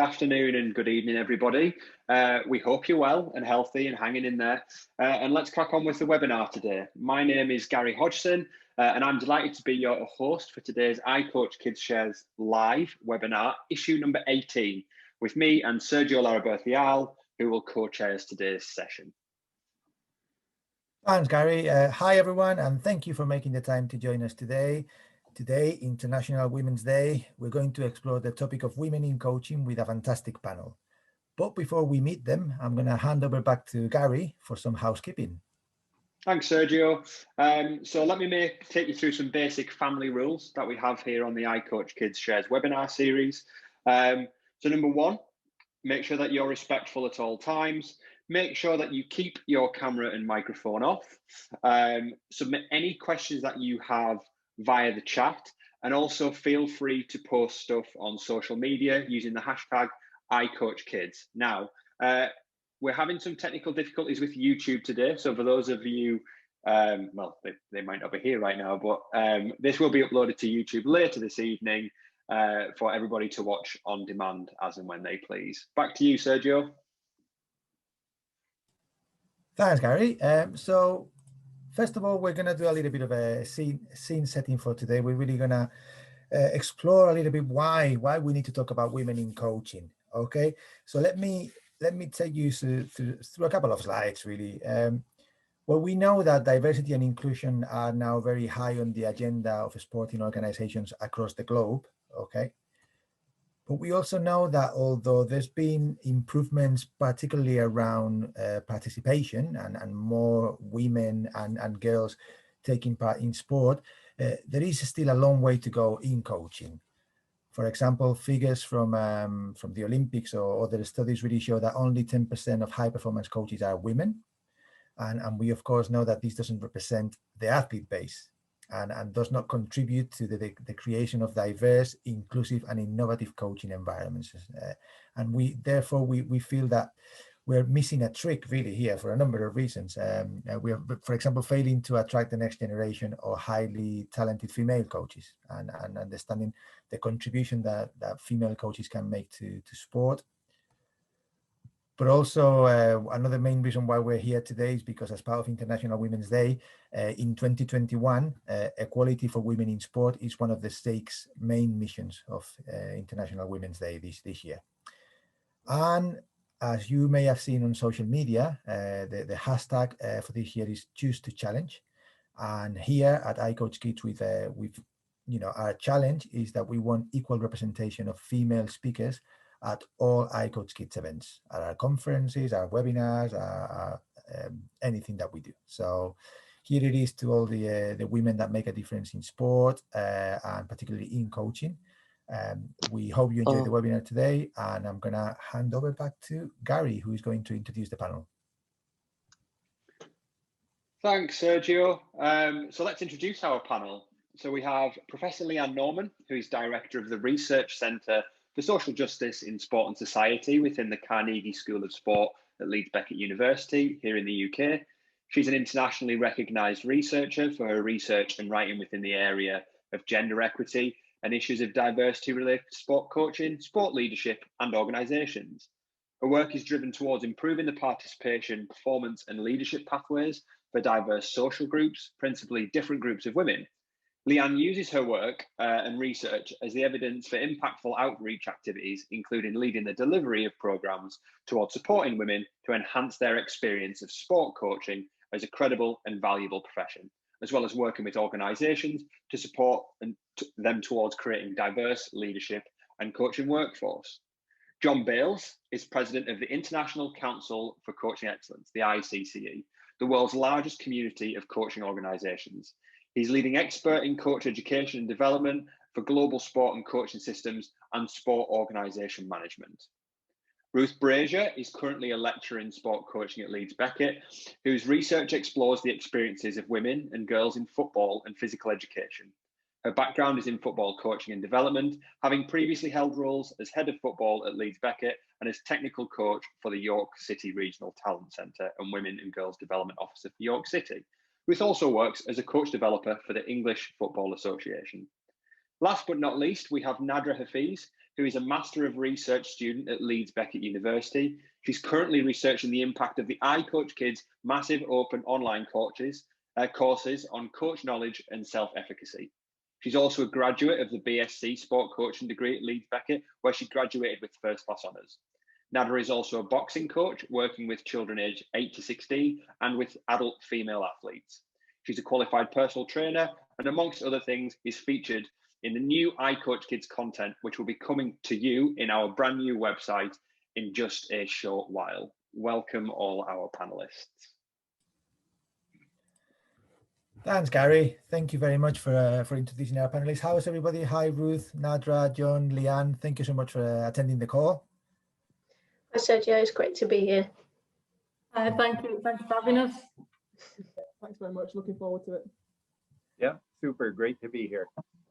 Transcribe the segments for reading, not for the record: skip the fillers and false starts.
afternoon and good evening, everybody. We hope you're well and healthy and hanging in there. And let's crack on with the webinar today. My name is Gary Hodgson, and I'm delighted to be your host for today's iCoach Kids Shares live webinar, issue number 18, with me and Sergio Lara-Bercial, who will co-chair today's session. Thanks, Gary. Hi, everyone, and thank you for making the time to join us today. Today, International Women's Day, we're going to explore the topic of women in coaching with a fantastic panel. But before we meet them, I'm going to hand over back to Gary for some housekeeping. Thanks, Sergio. So let me take you through some basic family rules that we have here on the iCoach Kids Shares webinar series. So number one, make sure that you're respectful at all times. Make sure that you keep your camera and microphone off. Submit any questions that you have via the chat, and also feel free to post stuff on social media using the hashtag iCoachKids. Now, we're having some technical difficulties with YouTube today, so for those of you, well, they might not be here right now, but this will be uploaded to YouTube later this evening for everybody to watch on demand as and when they please. Back to you, Sergio. Thanks, Gary. So first of all, we're going to do a little bit of a scene setting for today. We're really going to explore a little bit why we need to talk about women in coaching. Okay, so let me take you through a couple of slides, really. Well, we know that diversity and inclusion are now very high on the agenda of sporting organizations across the globe. Okay, but we also know that although there's been improvements, particularly around participation and more women and girls taking part in sport, there is still a long way to go in coaching. For example, figures from the Olympics or other studies really show that only 10% of high performance coaches are women. And we, of course, know that this doesn't represent the athlete base and does not contribute to the creation of diverse, inclusive, and innovative coaching environments. And we feel that we're missing a trick really here for a number of reasons. We are, for example, failing to attract the next generation of highly talented female coaches and understanding the contribution that female coaches can make to sport. But also another main reason why we're here today is because as part of International Women's Day, in 2021, equality for women in sport is one of the stake's main missions of International Women's Day this year. And as you may have seen on social media, the hashtag for this year is Choose to Challenge. And here at iCoach Kids, our challenge is that we want equal representation of female speakers at all iCoach Kids events, at our conferences, our webinars, anything that we do. So here it is to all the women that make a difference in sport and particularly in coaching. We hope you enjoyed the webinar today, and I'm going to hand over back to Gary, who is going to introduce the panel. Thanks, Sergio. So let's introduce our panel. So we have Professor Leanne Norman, who is Director of the Research Centre for Social Justice in Sport and Society within the Carnegie School of Sport at Leeds Beckett University here in the UK. She's an internationally recognised researcher for her research and writing within the area of gender equity and issues of diversity related to sport coaching, sport leadership and organisations. Her work is driven towards improving the participation, performance and leadership pathways for diverse social groups, principally different groups of women. Leanne uses her work and research as the evidence for impactful outreach activities, including leading the delivery of programmes towards supporting women to enhance their experience of sport coaching as a credible and valuable profession, as well as working with organisations to support them towards creating diverse leadership and coaching workforce. John Bales is president of the International Council for Coaching Excellence, the ICK, the world's largest community of coaching organisations. He's leading expert in coach education and development for global sport and coaching systems and sport organisation management. Ruth Brazier is currently a lecturer in sport coaching at Leeds Beckett, whose research explores the experiences of women and girls in football and physical education. Her background is in football coaching and development, having previously held roles as head of football at Leeds Beckett and as technical coach for the York City Regional Talent Centre and Women and Girls Development Officer for York City. Ruth also works as a coach developer for the English Football Association. Last but not least, we have Nadra Hafiz, who is a Master of Research student at Leeds Beckett University. She's currently researching the impact of the iCoach Kids massive open online courses on coach knowledge and self-efficacy. She's also a graduate of the BSc Sport Coaching degree at Leeds Beckett, where she graduated with first-class honours. Naadrah is also a boxing coach, working with children aged 8 to 16 and with adult female athletes. She's a qualified personal trainer and, amongst other things, is featured in the new iCoach Kids content, which will be coming to you in our brand new website in just a short while. Welcome all our panelists. Thanks, Gary. Thank you very much for introducing our panelists. How is everybody? Hi, Ruth, Nadra, John, Leanne. Thank you so much for attending the call. Hi, Sergio. It's great to be here. Thank you. Thanks for having us. Thanks very much. Looking forward to it. Yeah, super. Great to be here.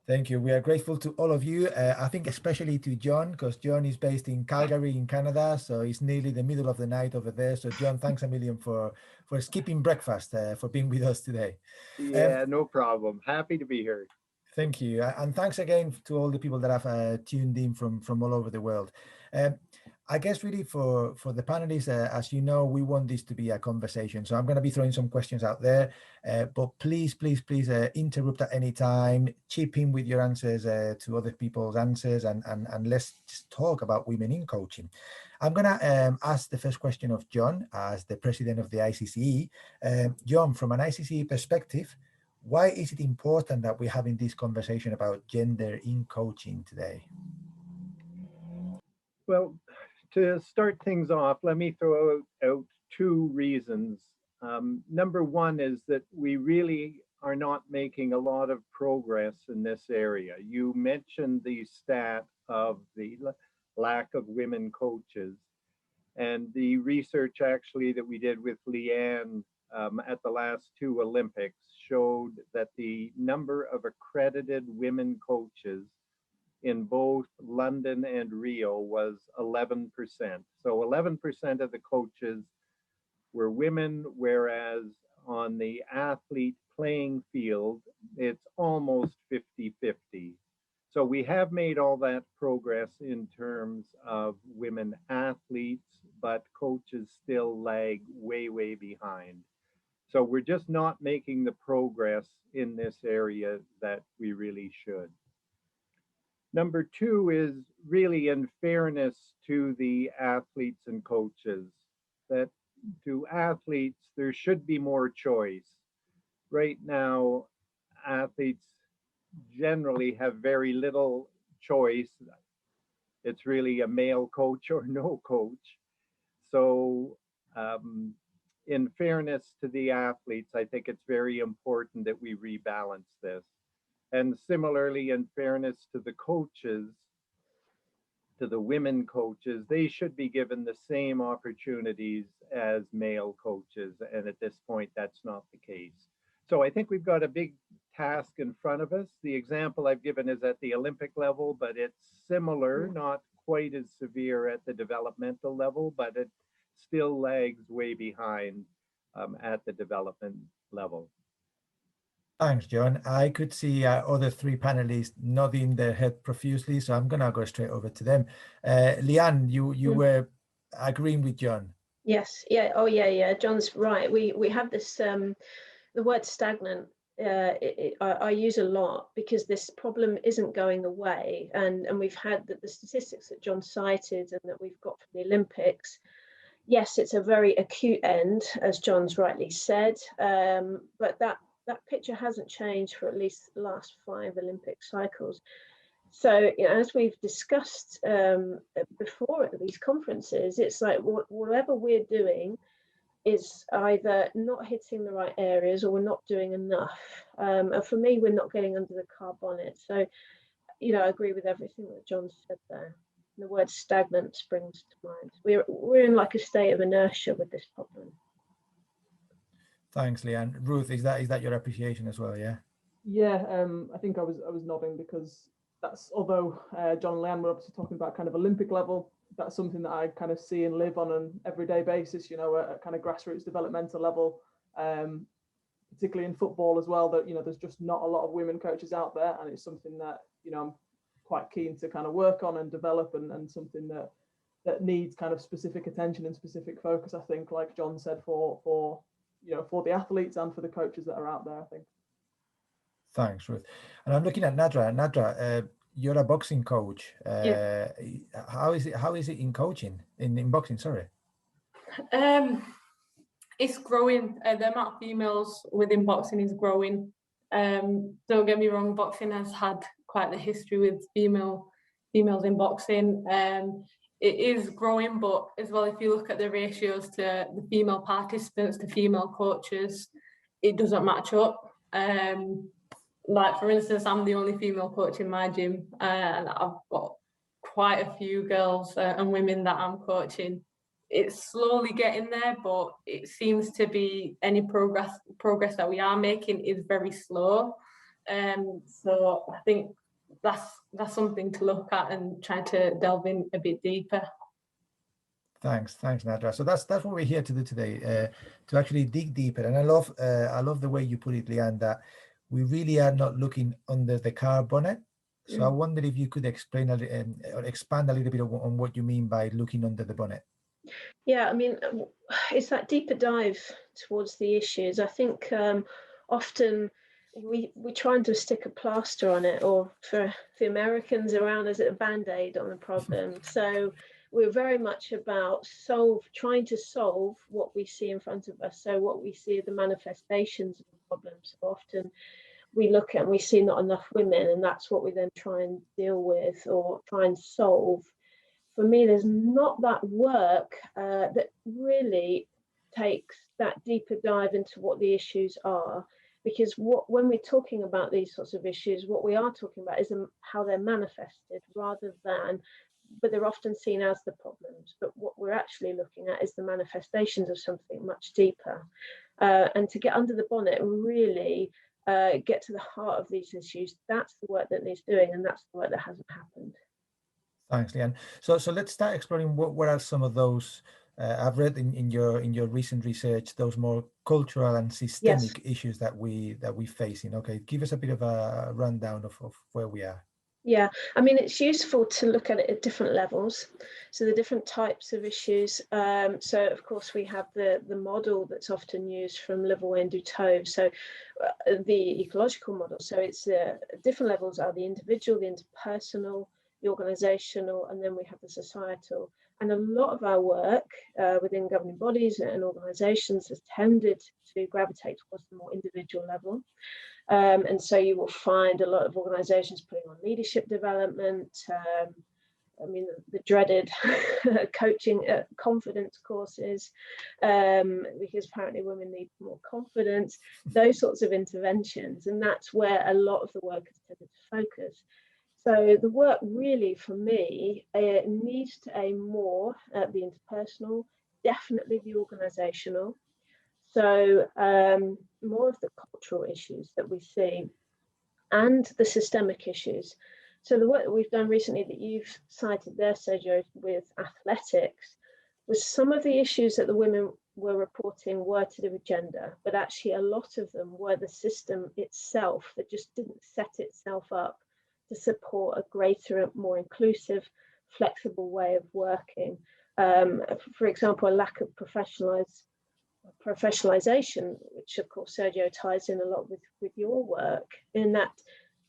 Thank you. We are grateful to all of you. I think especially to John, because John is based in Calgary in Canada, so it's nearly the middle of the night over there. So John, thanks a million for skipping breakfast, for being with us today. Yeah, no problem. Happy to be here. Thank you. And thanks again to all the people that have tuned in from all over the world. I guess really for the panelists, as you know, we want this to be a conversation. So I'm going to be throwing some questions out there, but please interrupt at any time, chip in with your answers to other people's answers, and let's just talk about women in coaching. I'm going to ask the first question of John as the president of the ICC. John, from an ICC perspective, why is it important that we're having this conversation about gender in coaching today? Well, to start things off, let me throw out two reasons. Number one is that we really are not making a lot of progress in this area. You mentioned the stat of the lack of women coaches, and the research actually that we did with Leanne at the last two Olympics showed that the number of accredited women coaches in both London and Rio was 11%. So 11% of the coaches were women, whereas on the athlete playing field, it's almost 50-50. So we have made all that progress in terms of women athletes, but coaches still lag way behind. So we're just not making the progress in this area that we really should. Number two is really in fairness to the athletes and coaches, that to athletes, there should be more choice. Right now, athletes generally have very little choice. It's really a male coach or no coach. So in fairness to the athletes, I think it's very important that we rebalance this. And similarly, in fairness to the coaches, to the women coaches, they should be given the same opportunities as male coaches. And at this point, that's not the case. So I think we've got a big task in front of us. The example I've given is at the Olympic level, but it's similar, not quite as severe at the developmental level, but it still lags way behind at the development level. Thanks, John. I could see other three panelists nodding their head profusely, so I'm going to go straight over to them. Leanne, you were agreeing with John. Yes. Yeah. Oh, yeah. John's right. We have this, the word stagnant, I use a lot because this problem isn't going away. And we've had the statistics that John cited and that we've got from the Olympics. Yes, it's a very acute end, as John's rightly said, but that picture hasn't changed for at least the last 5 Olympic cycles. So, you know, as we've discussed before at these conferences, it's like whatever we're doing is either not hitting the right areas or we're not doing enough. And for me, we're not getting under the car bonnet. So, you know, I agree with everything that John said there. The word stagnant springs to mind. We're in like a state of inertia with this problem. Thanks, Leanne. Ruth, is that your appreciation as well? Yeah. Yeah, I think I was nodding because that's, although John and Leanne were obviously talking about kind of Olympic level, that's something that I kind of see and live on an everyday basis, you know, at kind of grassroots developmental level, particularly in football as well, that, you know, there's just not a lot of women coaches out there. And it's something that, you know, I'm quite keen to kind of work on and develop, and something that needs kind of specific attention and specific focus, I think, like John said, for the athletes and for the coaches that are out there, I think. Thanks, Ruth. And I'm looking at Naadrah. Naadrah, you're a boxing coach. Yeah. How is it in coaching, in boxing, sorry? It's growing. The amount of females within boxing is growing. Don't get me wrong, boxing has had quite the history with females in boxing. It is growing, but as well, if you look at the ratios to the female participants to female coaches, it doesn't match up. Like, for instance, I'm the only female coach in my gym, and I've got quite a few girls and women that I'm coaching. It's slowly getting there, but it seems to be any progress that we are making is very slow. So I think that's something to look at and try to delve in a bit deeper. Thanks, Nadra. So that's what we're here to do today, to actually dig deeper. And I love the way you put it, Leanne, that we really are not looking under the car bonnet. So I wonder if you could explain or expand a little bit on what you mean by looking under the bonnet. Yeah, I mean, it's that deeper dive towards the issues. I think often we try and just stick a plaster on it, or for the Americans around us, a band-aid on the problem. So we're very much about trying to solve what we see in front of us. So what we see are the manifestations of the problem. So often we look at and we see not enough women, and that's what we then try and deal with or try and solve. For me, there's not that work that really takes that deeper dive into what the issues are, because when we're talking about these sorts of issues, what we are talking about is how they're manifested but they're often seen as the problems. But what we're actually looking at is the manifestations of something much deeper. And to get under the bonnet, really get to the heart of these issues, that's the work that needs doing, and that's the work that hasn't happened. Thanks, Leanne. So let's start exploring what are some of those. I've read in your recent research those more cultural and systemic issues that we facing. Okay, give us a bit of a rundown of where we are. Yeah, I mean, it's useful to look at it at different levels. So the different types of issues. So of course we have the model that's often used from Levallois and Dutot. So the ecological model. So it's different levels are the individual, the interpersonal, the organizational, and then we have the societal. And a lot of our work within governing bodies and organizations has tended to gravitate towards the more individual level. And so you will find a lot of organizations putting on leadership development. I mean, the dreaded coaching confidence courses, because apparently women need more confidence, those sorts of interventions. And that's where a lot of the work has tended to focus. So the work really, for me, needs to aim more at the interpersonal, definitely the organizational. So more of the cultural issues that we see and the systemic issues. So the work that we've done recently that you've cited there, Sergio, with athletics, was some of the issues that the women were reporting were to do with gender, but actually a lot of them were the system itself that just didn't set itself up to support a greater, more inclusive, flexible way of working. For example, a lack of professionalization, which of course Sergio ties in a lot with your work, in that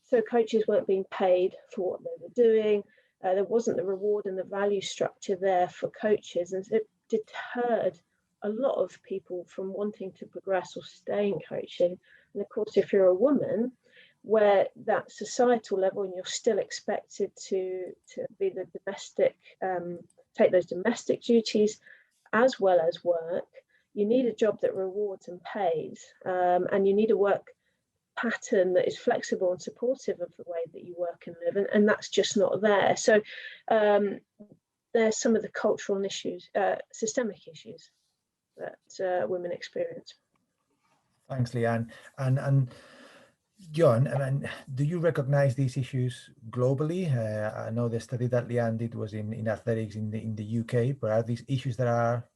so coaches weren't being paid for what they were doing. There wasn't the reward and the value structure there for coaches, and it deterred a lot of people from wanting to progress or stay in coaching. And of course, if you're a woman, where that societal level and you're still expected to be the domestic, take those domestic duties as well as work, you need a job that rewards and pays, and you need a work pattern that is flexible and supportive of the way that you work and live, and that's just not there. So there's some of the cultural issues, systemic issues that women experience. Thanks, Leanne. And John, and do you recognize these issues globally? I know the study that Leanne did was in athletics in the UK, but are these issues that are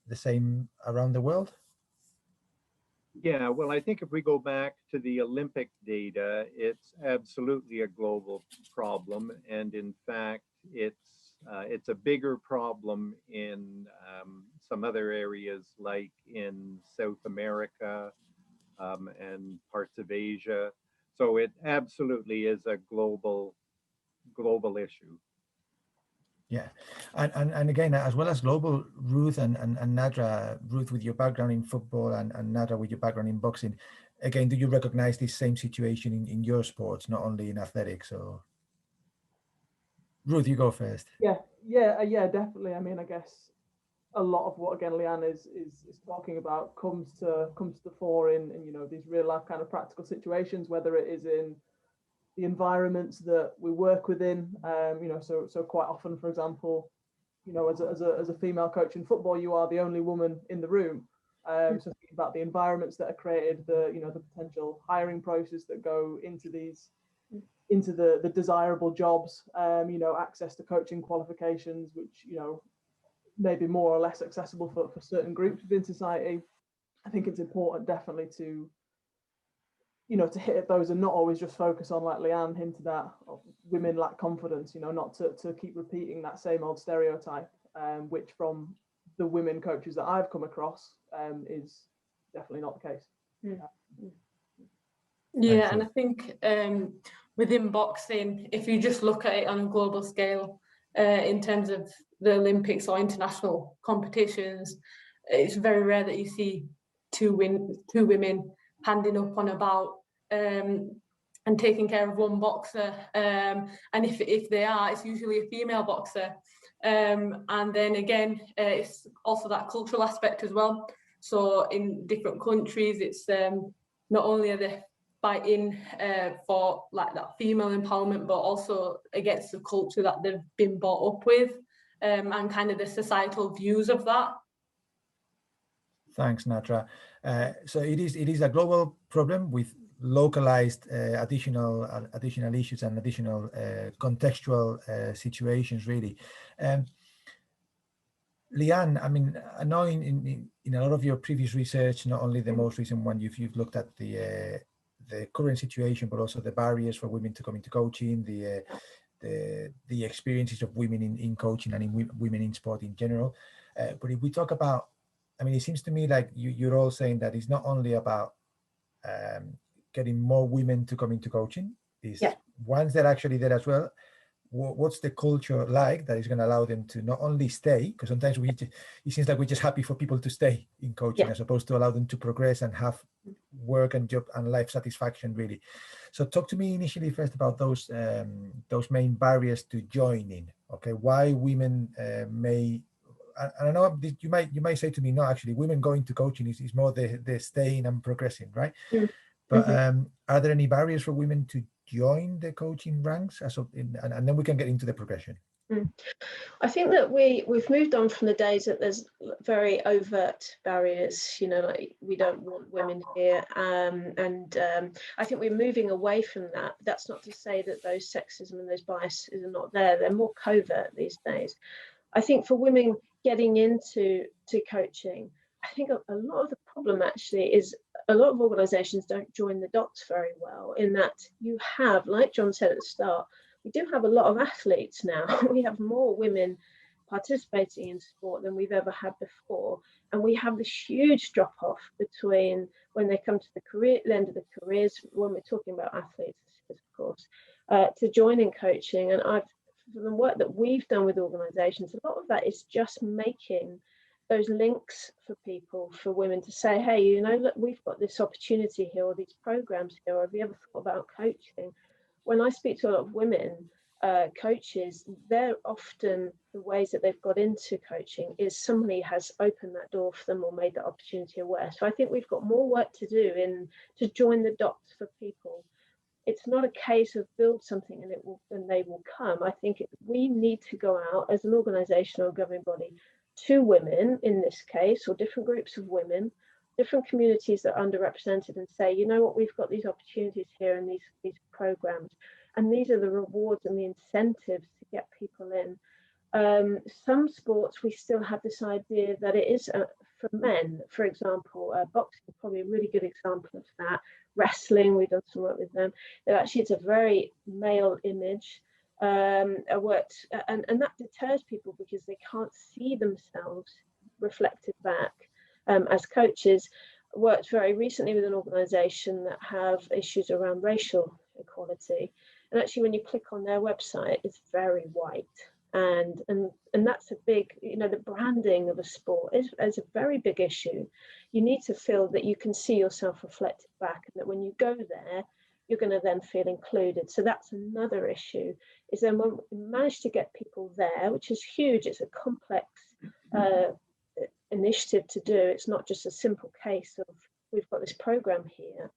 the same around the world? Yeah, well, I think if we go back to the Olympic data, it's absolutely a global problem, and in fact, it's a bigger problem in some other areas, like in South America and parts of Asia. So it absolutely is a global issue. Yeah, and again, as well as global, Ruth and Naadrah, Ruth with your background in football and Naadrah with your background in boxing, again, do you recognize this same situation in your sports, not only in athletics? Or Ruth, you go first. Yeah, definitely. I mean, I guess a lot of what again Leanne is talking about comes to the fore in you know, these real life kind of practical situations, whether it is in the environments that we work within. You know, so quite often, for example, you know, as a female coach in football, you are the only woman in the room. So think about the environments that are created, the, you know, the potential hiring process that go into the desirable jobs, you know, access to coaching qualifications, which, you know, may be more or less accessible for certain groups within society. I think it's important definitely to, you know, to hit at those and not always just focus on, like Leanne hinted at, women lack confidence, you know, not to keep repeating that same old stereotype, which from the women coaches that I've come across is definitely not the case. Yeah, and I think within boxing, if you just look at it on a global scale, in terms of the Olympics or international competitions, it's very rare that you see two women handing up on about and taking care of one boxer. And if they are, it's usually a female boxer. And then again, it's also that cultural aspect as well. So in different countries, it's not only are they fighting for like that female empowerment, but also against the culture that they've been brought up with, and kind of the societal views of that. Thanks, Naadrah. So it is a global problem with localized additional issues and additional contextual situations, really. Leanne, I mean, I know in a lot of your previous research, not only the most recent one, you've looked at the current situation, but also the barriers for women to come into coaching, the experiences of women in coaching and in women in sport in general. But if we talk about, I mean, it seems to me like you're all saying that it's not only about getting more women to come into coaching, it's ones that are actually there as well. What's the culture like that is going to allow them to not only stay, because sometimes it seems like we're just happy for people to stay in coaching as opposed to allow them to progress and have work and job and life satisfaction, really. So talk to me initially first about those main barriers to joining. Okay, why women may, and I know you might say to me, no, actually women going to coaching is more the staying and progressing, right? But are there any barriers for women to join the coaching ranks and then we can get into the progression? I think that we've moved on from the days that there's very overt barriers, you know, like we don't want women here, and I think we're moving away from that. But that's not to say that those sexism and those biases are not there. They're more covert these days. I think for women getting into coaching, I think a lot of the problem actually is a lot of organisations don't join the dots very well, in that you have, like John said at the start, we do have a lot of athletes now. We have more women participating in sport than we've ever had before. And we have this huge drop off between when they come to the end of the careers, when we're talking about athletes, of course, to joining coaching. And from the work that we've done with organisations, a lot of that is just making those links for people, for women to say, hey, you know, look, we've got this opportunity here, or these programs here, or have you ever thought about coaching? When I speak to a lot of women coaches, they're often, the ways that they've got into coaching is somebody has opened that door for them or made that opportunity aware. So I think we've got more work to do to join the dots for people. It's not a case of build something and they will come. I think we need to go out as an organisation or governing body to women in this case, or different groups of women, different communities that are underrepresented, and say, you know what, we've got these opportunities here and these programs, and these are the rewards and the incentives to get people in. Some sports, we still have this idea that it is for men. For example, boxing is probably a really good example of that. Wrestling, we've done some work with them. Actually, it's a very male image. I worked, and that deters people because they can't see themselves reflected back. As coaches, worked very recently with an organisation that have issues around racial equality, and actually, when you click on their website, it's very white. And that's a big, the branding of a sport is a very big issue. You need to feel that you can see yourself reflected back, and that when you go there, you're going to then feel included. So that's another issue, is then when we manage to get people there, which is huge, it's a complex initiative to do. It's not just a simple case of we've got this program here.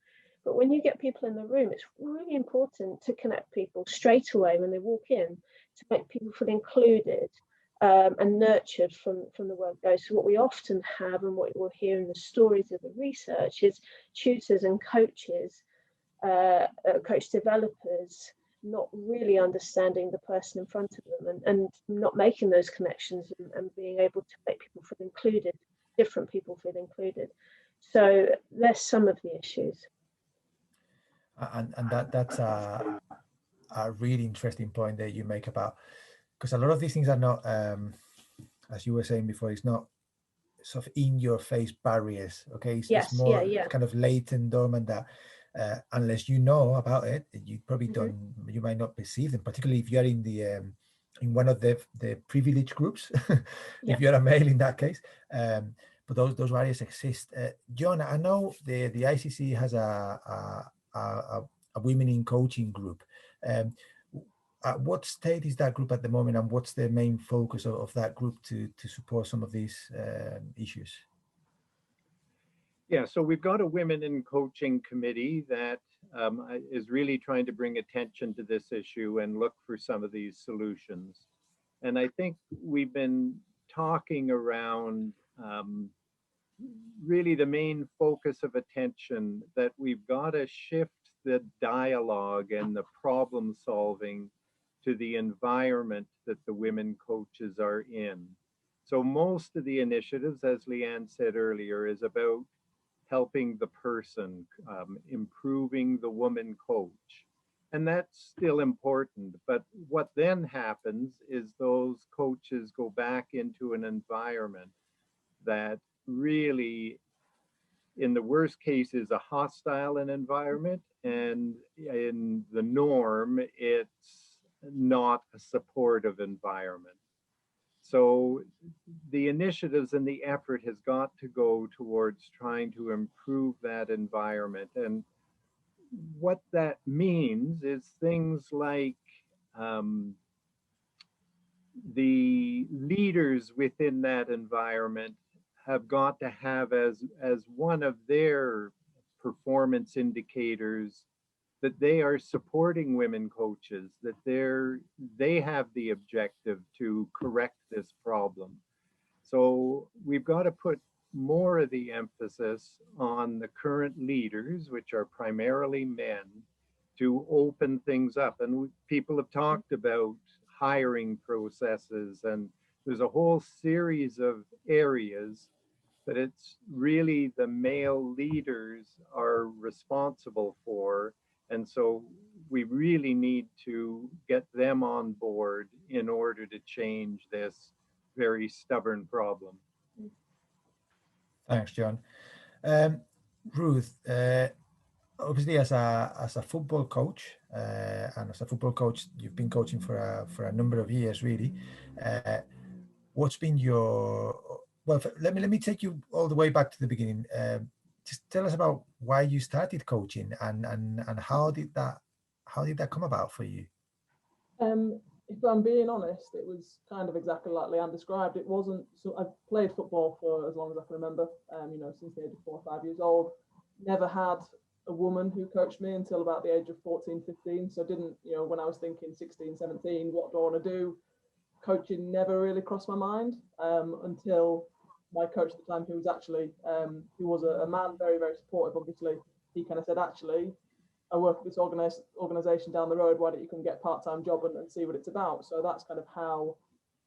But when you get people in the room, it's really important to connect people straight away when they walk in, to make people feel included and nurtured from the word go. So what we often have, and what we'll hear in the stories of the research, is tutors and coaches, coach developers, not really understanding the person in front of them, and not making those connections, and being able to make people feel included, different people feel included. So there's some of the issues. And that's a really interesting point that you make about, because a lot of these things are not, as you were saying before, it's not sort of in your face barriers. Okay, it's more kind of latent, dormant, that unless you know about it, you probably don't, you might not perceive them, particularly if you're in the in one of the privileged groups, if you're a male in that case. But those barriers exist. John, I know the ICC has a women in coaching group. At what state is that group at the moment, and what's the main focus of that group to support some of these issues? Yeah, so we've got a women in coaching committee that is really trying to bring attention to this issue and look for some of these solutions. And I think we've been talking around really the main focus of attention, that we've got to shift the dialogue and the problem solving to the environment that the women coaches are in. So most of the initiatives, as Leanne said earlier, is about helping the person, improving the woman coach. And that's still important. But what then happens is those coaches go back into an environment that really, in the worst case, is a hostile environment, and in the norm, it's not a supportive environment. So the initiatives and the effort has got to go towards trying to improve that environment. And what that means is things like the leaders within that environment have got to have as one of their performance indicators that they are supporting women coaches, that they have the objective to correct this problem. So we've got to put more of the emphasis on the current leaders, which are primarily men, to open things up. And people have talked about hiring processes, and there's a whole series of areas that it's really the male leaders are responsible for. And so we really need to get them on board in order to change this very stubborn problem. Thanks, John. Ruth, obviously as a football coach, and as a football coach, you've been coaching for a number of years, really. What's been your, well, let me take you all the way back to the beginning. Just tell us about why you started coaching, and how did that come about for you? If I'm being honest, it was kind of exactly like Leanne described. It wasn't, so I've played football for as long as I can remember, since the age of 4 or 5 years old. Never had a woman who coached me until about the age of 14, 15. So didn't, when I was thinking 16, 17, what do I want to do? Coaching never really crossed my mind until my coach at the time, who was actually, he was a man, very, very supportive, obviously. He kind of said, actually, I work at this organization down the road, why don't you come get a part-time job and see what it's about? So that's kind of how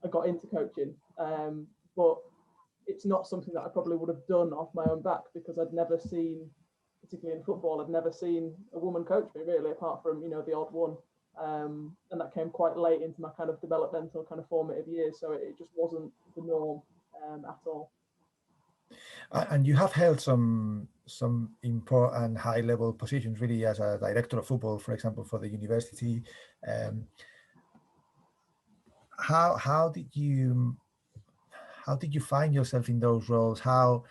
I got into coaching, but it's not something that I probably would have done off my own back, because I'd never seen, particularly in football, I'd never seen a woman coach me really, apart from, you know, the odd one. And that came quite late into my kind of developmental, kind of formative years. So it just wasn't the norm at all. And you have held some important high level positions, really, as a director of football, for example, for the university. How did you find yourself in those roles? How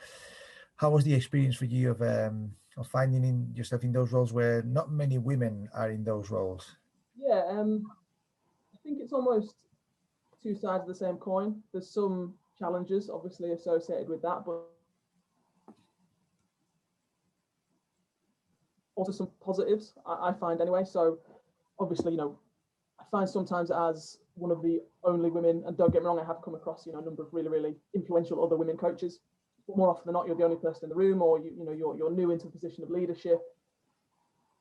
was the experience for you of finding yourself in those roles where not many women are in those roles? Yeah, I think it's almost two sides of the same coin. There's some challenges obviously associated with that, but also some positives, I find anyway. So obviously, you know, I find sometimes as one of the only women, and don't get me wrong, I have come across, you know, a number of really, really influential other women coaches, but more often than not, you're the only person in the room, or you're new into a position of leadership.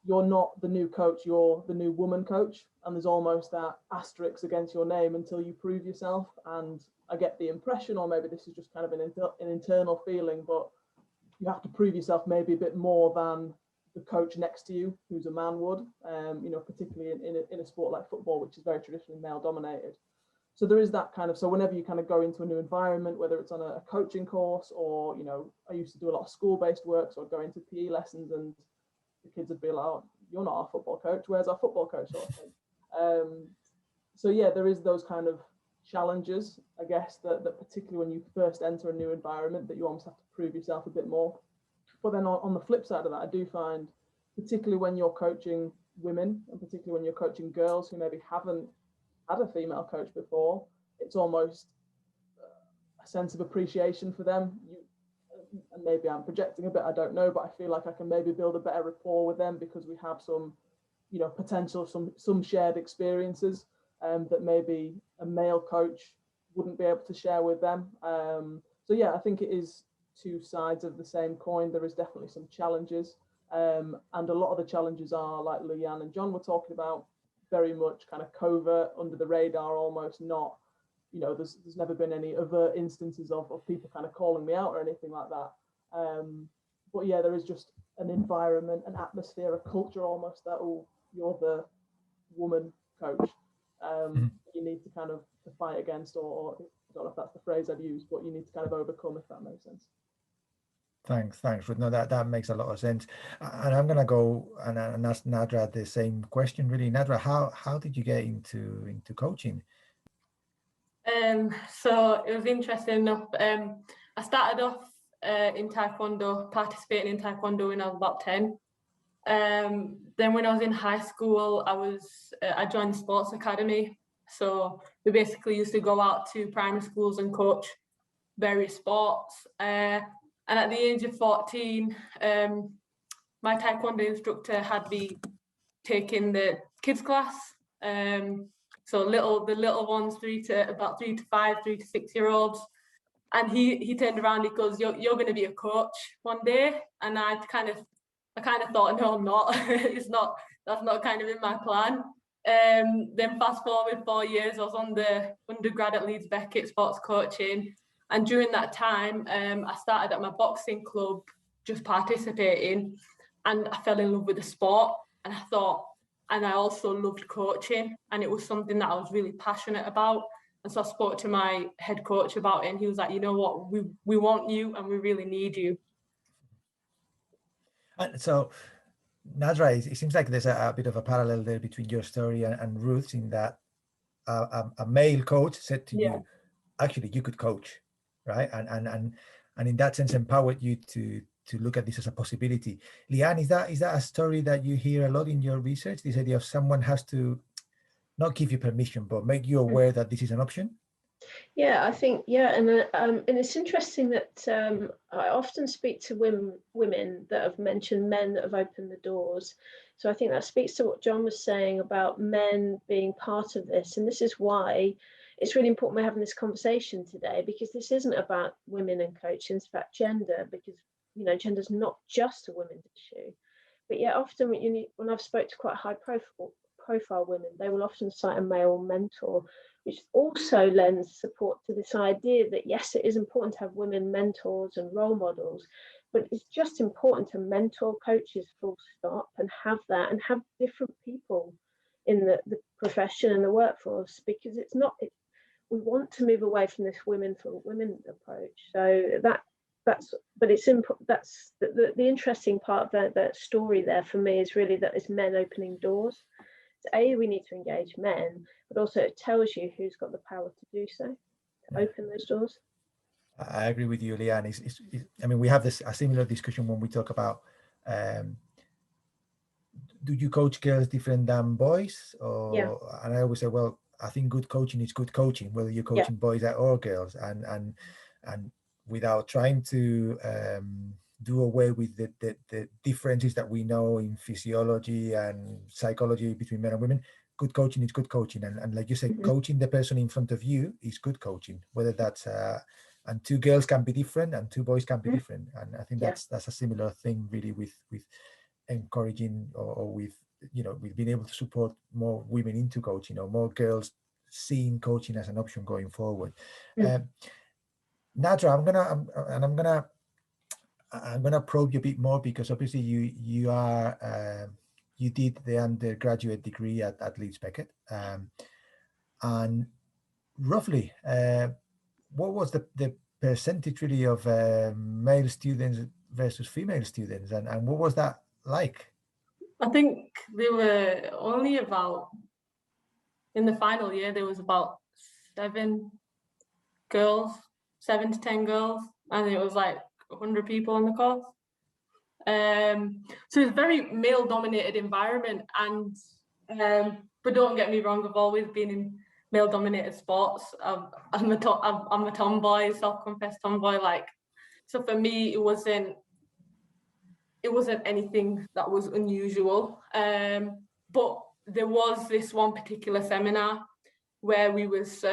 You're not the new coach, you're the new woman coach, and there's almost that asterisk against your name until you prove yourself. And I get the impression, or maybe this is just kind of an internal feeling, but you have to prove yourself maybe a bit more than the coach next to you, who's a man, would, you know, particularly in a sport like football, which is very traditionally male dominated. So there is that kind of, so whenever you kind of go into a new environment, whether it's on a coaching course, or, you know, I used to do a lot of school-based work, so I'd go into PE lessons and the kids would be like, oh, you're not our football coach, where's our football coach, sort of thing. So yeah, there is those kind of challenges, I guess, that particularly when you first enter a new environment, that you almost have to prove yourself a bit more. But then on the flip side of that, I do find, particularly when you're coaching women, and particularly when you're coaching girls who maybe haven't had a female coach before, it's almost a sense of appreciation for them. And maybe I'm projecting a bit, I don't know, but I feel like I can maybe build a better rapport with them because we have some, you know, potential, some shared experiences that maybe a male coach wouldn't be able to share with them. So yeah, I think it is two sides of the same coin. There is definitely some challenges, and a lot of the challenges are, like Leanne and John were talking about, very much kind of covert, under the radar, almost not, you know, there's never been any overt instances of people kind of calling me out or anything like that. But yeah, there is just an environment, an atmosphere, a culture almost that, oh, you're the woman coach. You need to kind of to fight against, or I don't know if that's the phrase I'd use, but you need to kind of overcome, if that makes sense. Thanks, Ruth. No, that makes a lot of sense. And I'm gonna go and ask Naadrah the same question, really. Naadrah, how did you get into coaching? So it was interesting enough. I started off in Taekwondo, participating in Taekwondo when I was about 10. Then when I was in high school, I joined the sports academy. So we basically used to go out to primary schools and coach various sports. And at the age of 14, my Taekwondo instructor had me taking the kids class. So the little ones, 3 to 5, 3 to 6 year olds. And he turned around, he goes, you're going to be a coach one day. And I kind of thought, no, I'm not. That's not kind of in my plan. Then fast forward 4 years, I was on the undergrad at Leeds Beckett sports coaching. And during that time, I started at my boxing club, just participating, and I fell in love with the sport. And I also loved coaching, and it was something that I was really passionate about. And so I spoke to my head coach about it, and he was like, you know what, we want you and we really need you. And so, Naadrah, it seems like there's a bit of a parallel there between your story and Ruth's, in that a male coach said to you, actually, you could coach, right? And in that sense, empowered you to look at this as a possibility. Leanne, is that a story that you hear a lot in your research? This idea of someone has to not give you permission, but make you aware that this is an option? Yeah, I think, yeah, and it's interesting that I often speak to women that have mentioned men that have opened the doors. So I think that speaks to what John was saying about men being part of this. And this is why it's really important we're having this conversation today, because this isn't about women and coaching, it's about gender, because, you know, gender's not just a women's issue. But yeah, often when I've spoke to quite high profile women, they will often cite a male mentor, which also lends support to this idea that, yes, it is important to have women mentors and role models, but it's just important to mentor coaches full stop, and have that, and have different people in the profession and the workforce, because it's not, we want to move away from this women for women approach. So that's the interesting part of that story there for me is really that it's men opening doors. So we need to engage men, but also it tells you who's got the power to do so, to open those doors. I agree with you, Leanne. I mean, we have a similar discussion when we talk about do you coach girls different than boys? And I always say, well, I think good coaching is good coaching, whether you're coaching boys or girls, and without trying to do away with the differences that we know in physiology and psychology between men and women. Good coaching is good coaching, and like you said, coaching the person in front of you is good coaching, whether that's and two girls can be different and two boys can be different, and I think that's a similar thing really with encouraging or with, you know, with being able to support more women into coaching, or more girls seeing coaching as an option going forward. Naadrah, I'm gonna probe you a bit more, because obviously you did the undergraduate degree at Leeds Beckett, and roughly what was the percentage really of male students versus female students, and what was that like? I think there were only about, in the final year, there was about 7 to 10 girls, and it was like 100 people on the course. So it's a very male-dominated environment, and but don't get me wrong, I've always been in male-dominated sports. I'm a tomboy, self-confessed tomboy. Like, so for me, it wasn't anything that was unusual. But there was this one particular seminar where we was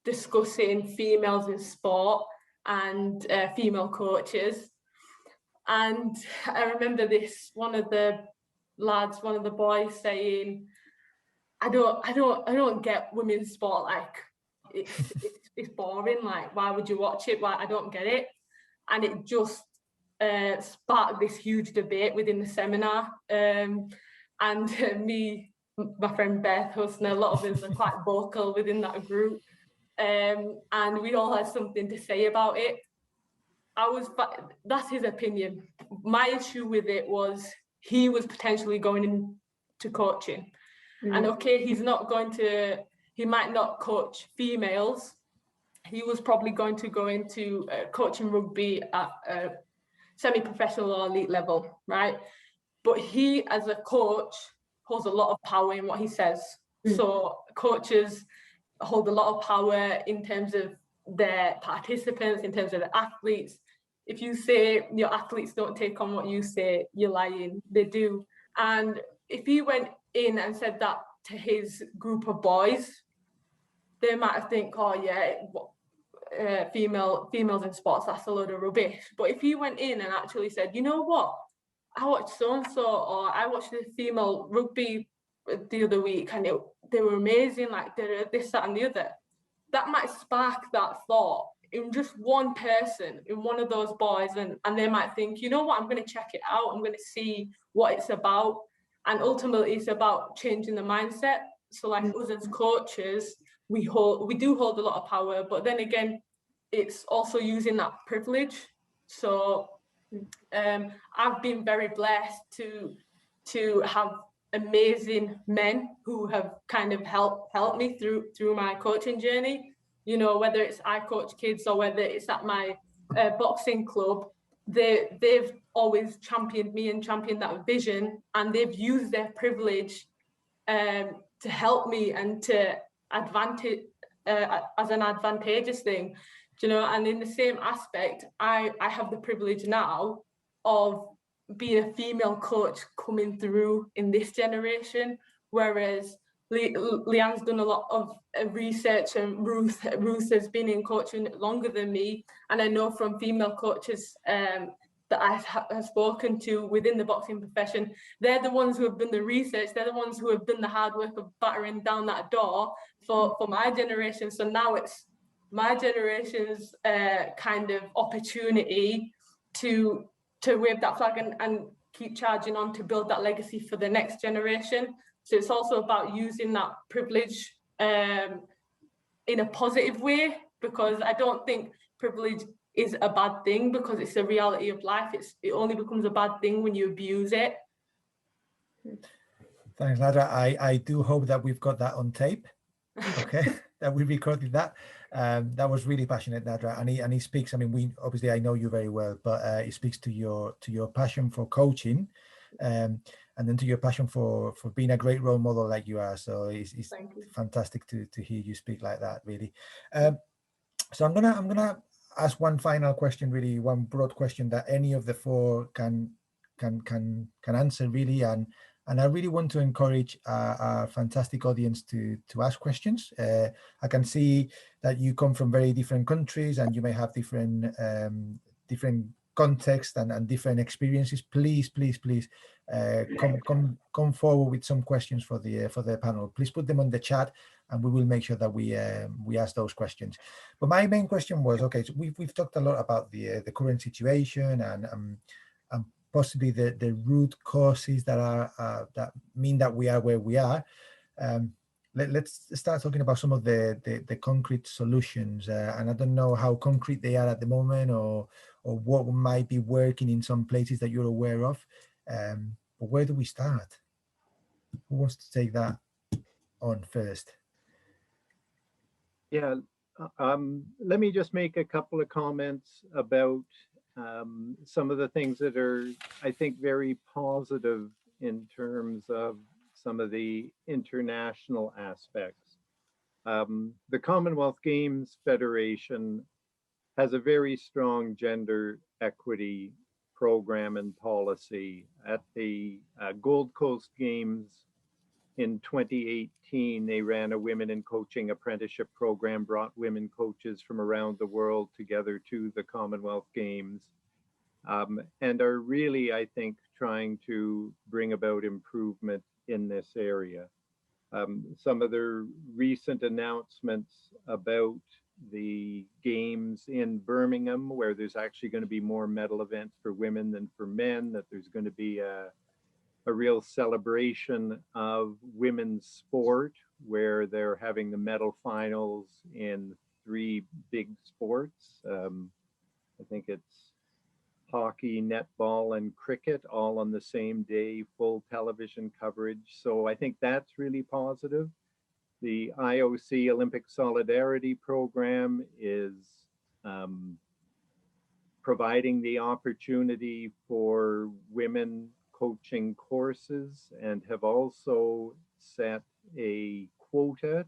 discussing females in sport and female coaches. And I remember one of the boys saying, I don't get women's sport, like it's boring, like why would you watch it? Why, I don't get it. And it just sparked this huge debate within the seminar. And me, my friend Beth, Hodgson, a lot of us are quite vocal within that group. And we all had something to say about it. That's his opinion. My issue with it was he was potentially going into coaching. And okay, he might not coach females. He was probably going to go into coaching rugby at a semi-professional or elite level, right? But he, as a coach, holds a lot of power in what he says. So coaches hold a lot of power in terms of their participants, in terms of the athletes. If you say your athletes don't take on what you say, you're lying. They do. And if he went in and said that to his group of boys, they might think, oh yeah, females in sports, that's a load of rubbish. But if he went in and actually said, you know what, I watched so-and-so, or I watched the female rugby the other week and they were amazing, like they're this, that and the other, that might spark that thought in just one person, in one of those boys, and they might think, you know what, I'm going to check it out, I'm going to see what it's about. And ultimately it's about changing the mindset. So like us as coaches, we do hold a lot of power, but then again, it's also using that privilege. So I've been very blessed to have amazing men who have kind of helped me through my coaching journey. You know, whether it's I coach kids or whether it's at my boxing club, they've always championed me and championed that vision, and they've used their privilege to help me and to advantage as an advantageous thing, you know. And in the same aspect, I have the privilege now of being a female coach coming through in this generation, whereas Leanne's done a lot of research, and Ruth has been in coaching longer than me, and I know from female coaches that I have spoken to within the boxing profession, they're the ones who have done the research, they're the ones who have done the hard work of battering down that door for my generation. So now it's my generation's kind of opportunity to wave that flag and keep charging on to build that legacy for the next generation. So it's also about using that privilege in a positive way, because I don't think privilege is a bad thing, because it's a reality of life. It only becomes a bad thing when you abuse it. Thanks, Naadrah. I do hope that we've got that on tape. Okay, that we recorded that. That was really passionate, Naadrah, and he speaks. I mean, obviously I know you very well, but he speaks to your passion for coaching, and then to your passion for being a great role model like you are. So it's fantastic to hear you speak like that, really. So I'm gonna ask one final question, really, one broad question that any of the four can answer, really, and I really want to encourage our fantastic audience to ask questions. I can see that you come from very different countries and you may have different context and different experiences. Please come forward with some questions for the panel. Please put them on the chat and we will make sure that we ask those questions. But my main question was, okay, so we've talked a lot about the current situation and possibly the root causes that mean that we are where we are. Let's start talking about some of the concrete solutions, and I don't know how concrete they are at the moment, or what might be working in some places that you're aware of. But where do we start? Who wants to take that on first? Yeah, let me just make a couple of comments about some of the things that are, I think, very positive in terms of some of the international aspects. The Commonwealth Games Federation has a very strong gender equity program and policy. At the Gold Coast Games in 2018, they ran a women in coaching apprenticeship program, brought women coaches from around the world together to the Commonwealth Games, and are really, I think, trying to bring about improvement in this area. Some of their recent announcements about the games in Birmingham, where there's actually going to be more medal events for women than for men, that there's going to be a real celebration of women's sport, where they're having the medal finals in 3 big sports. I think it's hockey, netball, and cricket, all on the same day, full television coverage. So I think that's really positive. The IOC Olympic Solidarity Program is providing the opportunity for women coaching courses, and have also set a quota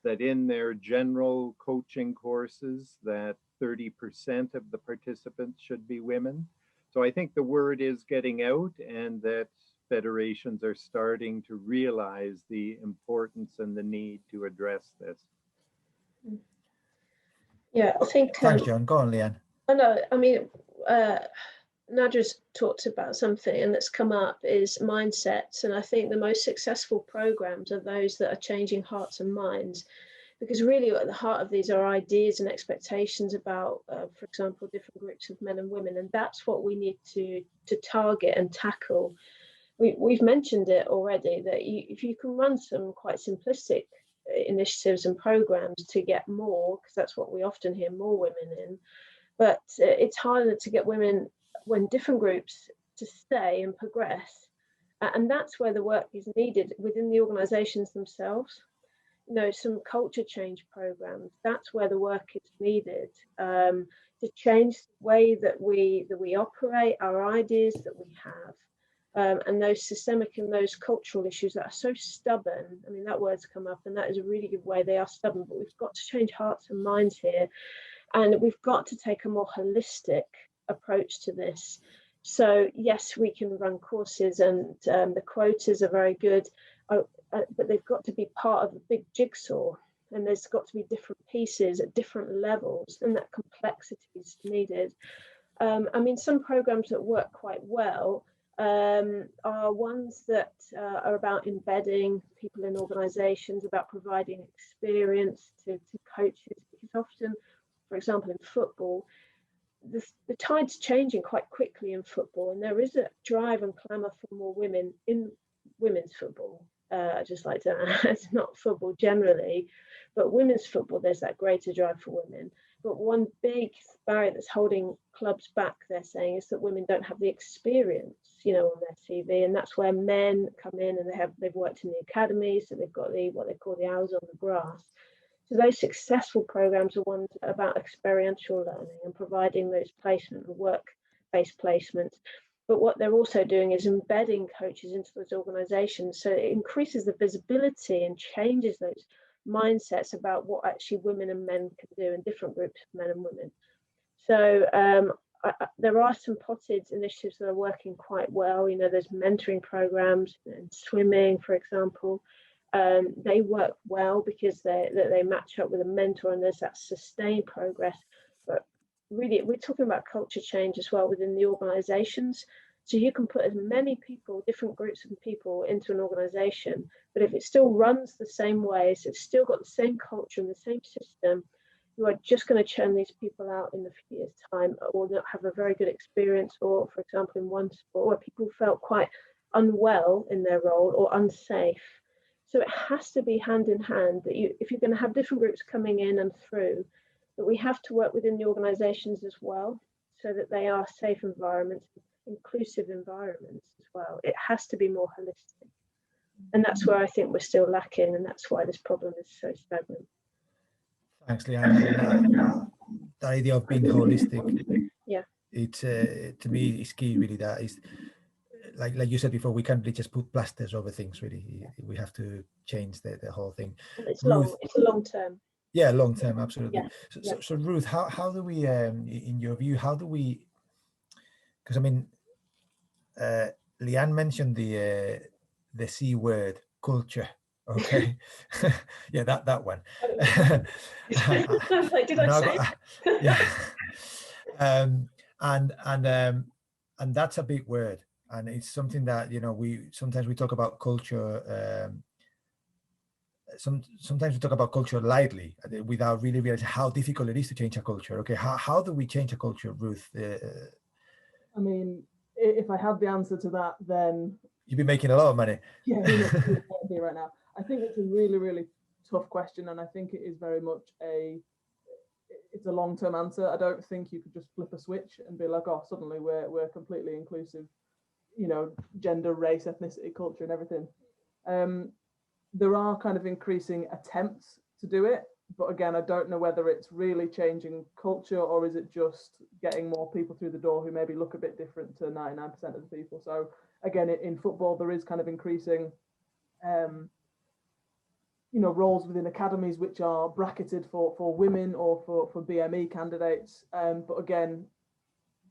that in their general coaching courses that 30% of the participants should be women. So I think the word is getting out, and that federations are starting to realize the importance and the need to address this. Yeah, I think. Thanks, John. Go on, Leanne. I mean, Nadra's talked about something, and that's come up is mindsets. And I think the most successful programs are those that are changing hearts and minds, because really at the heart of these are ideas and expectations about, for example, different groups of men and women. And that's what we need to target and tackle. We've mentioned it already, that if you can run some quite simplistic initiatives and programs to get more, because that's what we often hear, more women in, but it's harder to get women when different groups to stay and progress. And that's where the work is needed within the organizations themselves. You know, some culture change programs, that's where the work is needed, to change the way that we operate, our ideas that we have, and those systemic and those cultural issues that are so stubborn. I mean, that word's come up, and that is a really good way. They are stubborn, but we've got to change hearts and minds here. And we've got to take a more holistic approach to this. So yes, we can run courses, and the quotas are very good, but they've got to be part of a big jigsaw, and there's got to be different pieces at different levels, and that complexity is needed. I mean, some programs that work quite well are ones that are about embedding people in organizations, about providing experience to coaches, because often, for example, in football, the tide's changing quite quickly in football, and there is a drive and clamour for more women in women's football. I just like to add, not football generally, but women's football, there's that greater drive for women. But one big barrier that's holding clubs back, they're saying, is that women don't have the experience, you know, on their CV, and that's where men come in, and they've worked in the academy, so they've got what they call the hours on the grass. So those successful programs are ones about experiential learning and providing those placement and work-based placements. But what they're also doing is embedding coaches into those organizations, so it increases the visibility and changes those mindsets about what actually women and men can do in different groups of men and women. So there are some potted initiatives that are working quite well. You know, there's mentoring programs and swimming, for example. They work well because they match up with a mentor, and there's that sustained progress. But really, we're talking about culture change as well within the organizations. So you can put as many people, different groups of people, into an organization, but if it still runs the same way, so it's still got the same culture and the same system, you are just going to churn these people out in a few years' time, or not have a very good experience, or, for example, in one sport where people felt quite unwell in their role or unsafe. So it has to be hand in hand that if you're going to have different groups coming in and through, that we have to work within the organizations as well, so that they are safe environments, inclusive environments as well. It has to be more holistic. And that's where I think we're still lacking, and that's why this problem is so stagnant. Thanks, Leanne. The idea of being holistic, yeah, it's to me, it's key. Really, that is, like you said before, we can't really just put plasters over things. Really, we have to change the whole thing. And it's long. It's a long term. Yeah, long term, absolutely. Yeah. So Ruth, how do we, in your view, how do we? Because I mean, Leanne mentioned the C word, culture. Okay, yeah, that one. Did I say? Yeah, and that's a big word, and it's something that, you know, we sometimes talk about culture. Sometimes we talk about culture lightly, without really realizing how difficult it is to change a culture. Okay, how do we change a culture, Ruth? I mean, if I had the answer to that, then you'd be making a lot of money. Yeah, right now. I think it's a really, really tough question, and I think it is very much it's a long-term answer. I don't think you could just flip a switch and be like, oh, suddenly we're completely inclusive, you know, gender, race, ethnicity, culture, and everything. There are kind of increasing attempts to do it, but again, I don't know whether it's really changing culture, or is it just getting more people through the door who maybe look a bit different to 99% of the people. So again, in football, there is kind of increasing you know, roles within academies which are bracketed for women or for BME candidates. But again,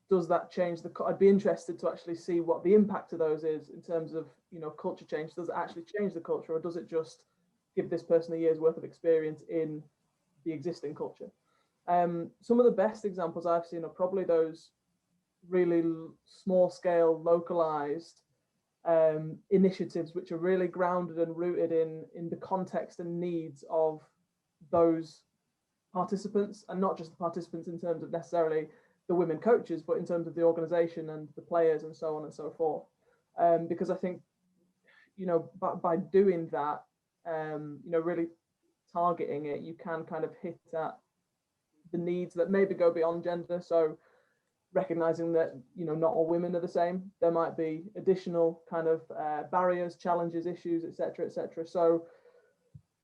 does that change I'd be interested to actually see what the impact of those is in terms of, you know, culture change. Does it actually change the culture, or does it just give this person a year's worth of experience in the existing culture? Some of the best examples I've seen are probably those really small scale, localized initiatives which are really grounded and rooted in the context and needs of those participants, and not just the participants in terms of necessarily the women coaches, but in terms of the organization and the players and so on and so forth. Because I think, you know, by doing that, you know, really targeting it, you can kind of hit at the needs that maybe go beyond gender. So recognizing that, you know, not all women are the same. There might be additional kind of barriers, challenges, issues, etc., etc. So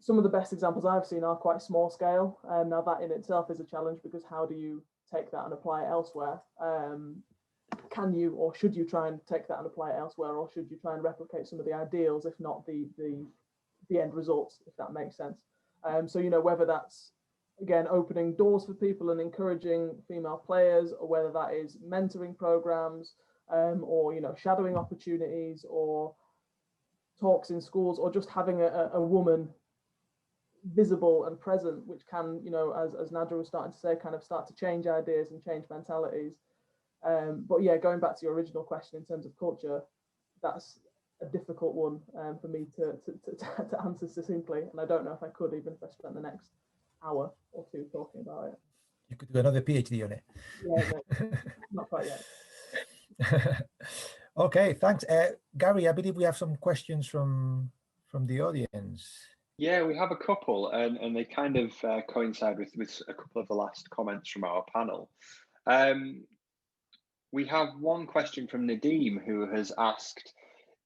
some of the best examples I've seen are quite small scale. Now that in itself is a challenge, because how do you take that and apply it elsewhere? Can you, or should you try and take that and apply it elsewhere, or should you try and replicate some of the ideals, if not the end results, if that makes sense? So, you know, whether that's, again, opening doors for people and encouraging female players, or whether that is mentoring programs, or, you know, shadowing opportunities, or talks in schools, or just having a woman visible and present, which can, you know, as Nadra was starting to say, kind of start to change ideas and change mentalities. But yeah, going back to your original question in terms of culture, that's a difficult one for me to answer succinctly, and I don't know if I could, even if I spent the next hour or two talking about it. You could do another PhD on it. Yeah, no, not quite yet. Okay, thanks. Gary, I believe we have some questions from the audience. Yeah, we have a couple, and they kind of coincide with a couple of the last comments from our panel. We have one question from Nadeem, who has asked,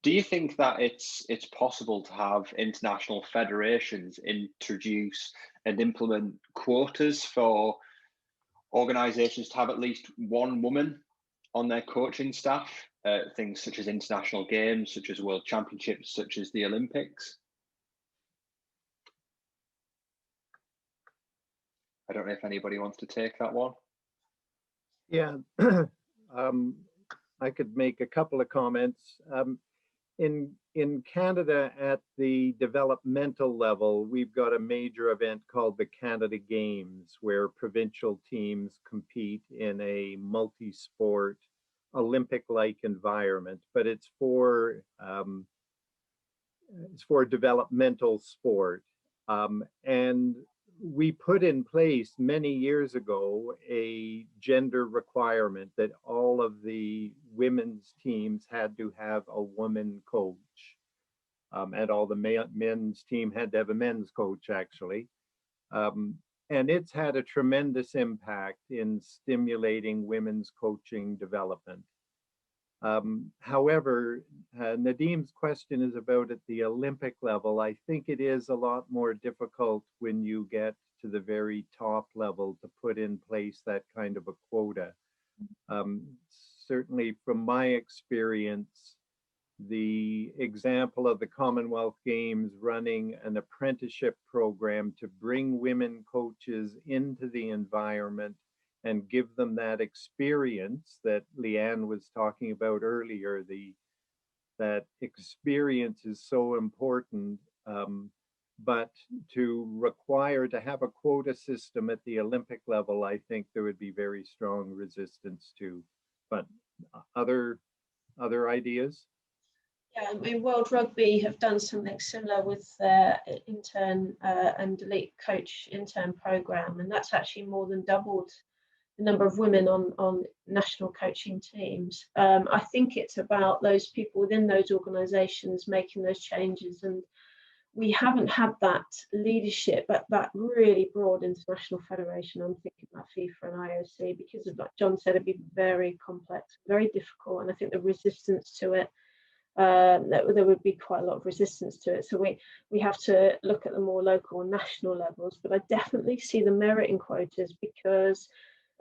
do you think that it's possible to have international federations introduce and implement quotas for organisations to have at least one woman on their coaching staff, things such as international games, such as world championships, such as the Olympics? I don't know if anybody wants to take that one. Yeah, I could make a couple of comments. In Canada, at the developmental level, we've got a major event called the Canada Games, where provincial teams compete in a multi-sport Olympic-like environment, but it's for developmental sport. And we put in place many years ago a gender requirement that all of the women's teams had to have a woman coach. And all the men's team had to have a men's coach, actually. And it's had a tremendous impact in stimulating women's coaching development. However, Nadeem's question is about at the Olympic level. I think it is a lot more difficult when you get to the very top level to put in place that kind of a quota. Certainly from my experience, the example of the Commonwealth Games running an apprenticeship program to bring women coaches into the environment and give them that experience that Leanne was talking about earlier. That experience is so important, but to require to have a quota system at the Olympic level, I think there would be very strong resistance to. But other ideas? Yeah, I mean, World Rugby have done something similar with their intern and elite coach intern program, and that's actually more than doubled the number of women on national coaching teams. I think it's about those people within those organisations making those changes, and we haven't had that leadership at that really broad international federation. I'm thinking about FIFA and IOC, because of, like John said, it'd be very complex, very difficult, and I think the resistance to it, there would be quite a lot of resistance to it. So we have to look at the more local and national levels, but I definitely see the merit in quotas, because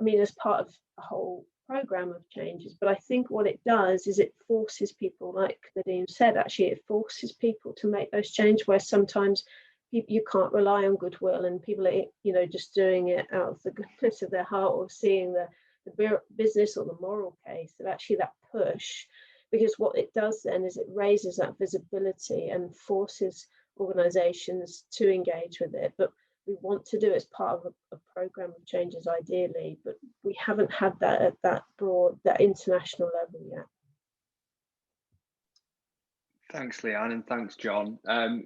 I mean, as part of a whole program of changes, but I think what it does is it forces people, like Nadeem said, actually it forces people to make those changes, where sometimes you can't rely on goodwill and people are, you know, just doing it out of the goodness of their heart, or seeing the business or the moral case, that actually that push, because what it does then is it raises that visibility and forces organizations to engage with it. But we want to do it as part of a program of changes ideally, but we haven't had that at that broad, that international level yet. Thanks, Leanne, and thanks, John.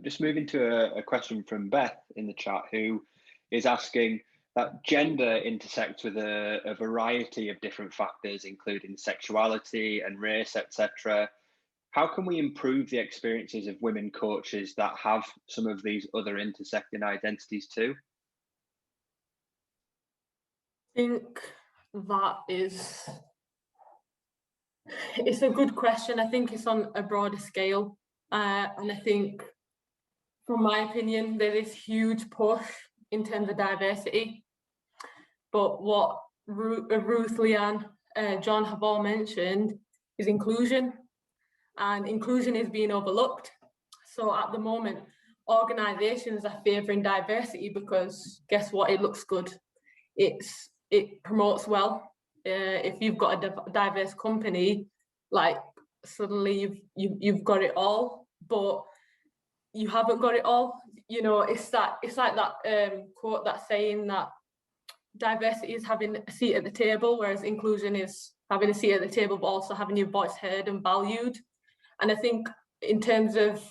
Just moving to a question from Beth in the chat, who is asking that gender intersects with a variety of different factors, including sexuality and race, etc. How can we improve the experiences of women coaches that have some of these other intersecting identities too? I think it's a good question. I think it's on a broader scale. And I think, from my opinion, there is huge push in terms of diversity. But what Ruth, Leanne, John have all mentioned is inclusion. And inclusion is being overlooked. So at the moment, organisations are favouring diversity because guess what? It looks good. It promotes well. If you've got a diverse company, like suddenly you've got it all, but you haven't got it all. You know, it's like that quote that's saying that diversity is having a seat at the table, whereas inclusion is having a seat at the table, but also having your voice heard and valued. And I think in terms of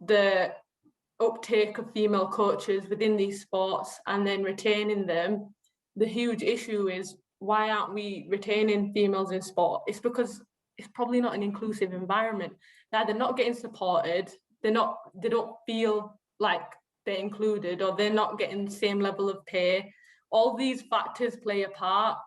the uptake of female coaches within these sports and then retaining them, the huge issue is, why aren't we retaining females in sport? It's because it's probably not an inclusive environment. They're either not getting supported, they don't feel like they're included, or they're not getting the same level of pay. All these factors play a part.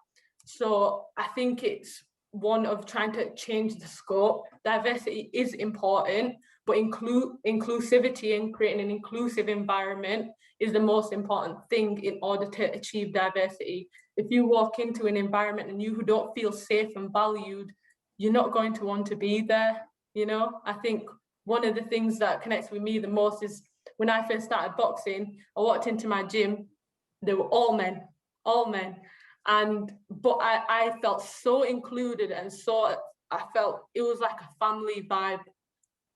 So I think it's one of trying to change the scope. Diversity is important, but inclusivity and creating an inclusive environment is the most important thing in order to achieve diversity. If you walk into an environment and you don't feel safe and valued, you're not going to want to be there. You know, I think one of the things that connects with me the most is when I first started boxing, I walked into my gym, they were all men. But I felt so included, and so I felt it was like a family vibe